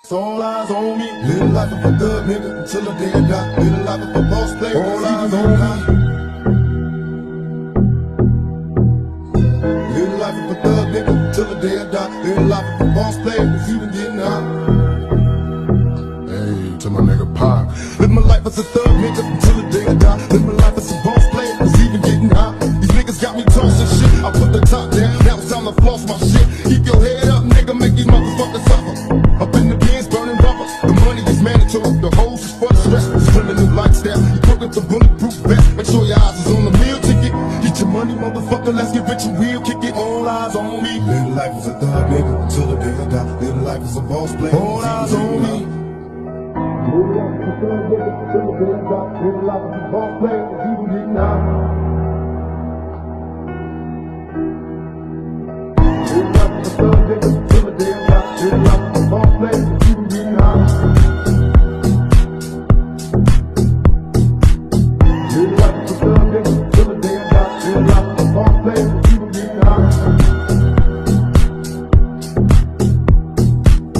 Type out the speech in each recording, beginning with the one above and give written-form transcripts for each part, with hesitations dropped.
All eyes on me. Little life of a thug nigga until the day I die. Little life of a boss player. All eyes on me. Little life of a thug nigga until the day I die. Little life of a boss player who's even getting high. Hey, to my nigga Pop. Live my life as a thug nigga until the day I die. Live my life as a boss player who's even getting high. These niggas got me tossing shit. I put the top down. Now it's time to floss my shit. Keep your head up, nigga. Make these motherfuckers suffer. Up in the bins, burning rubber. The money is mandatory. The hoes is for the stress. It's a new lifestyle. You put with the bulletproof vest. Make sure your eyes is on the meal ticket. Get your money, motherfucker. Let's get rich and real. Kick it. All eyes on me. Little life is a thug nigga until the day I die. Little life is a boss player. All eyes on me. Little life is a thug nigga until the day I die. Little life is a boss player. Even getting high. Little life is a thug nigga until the day I die. Little life is a boss player. Even getting high. Little life is a thug nigga until the day I die. Little life is a boss player. Even getting high.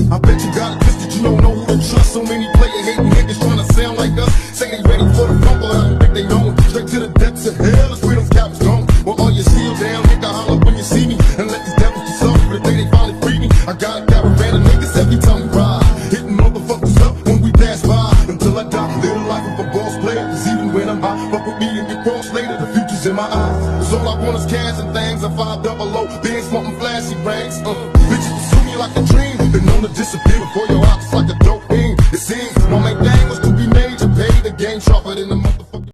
I bet you got it twisted, you don't know who to trust. So many player hating niggas trying to sound like us. Say they ready for the rumble, I don't think they know it. Straight to the depths of hell, is where them cowards gone. Well, all your seal down, nigga, holler when you see me. And let these devils be sorry for the day they finally free me. I got a caravan of niggas every time we ride. Hitting motherfuckers up when we pass by. Until I die, live the life of a boss player. Cause even when I'm high, fuck with me and get crossed later. The future's in my eyes. Cause all I want is cash and things. I 5 double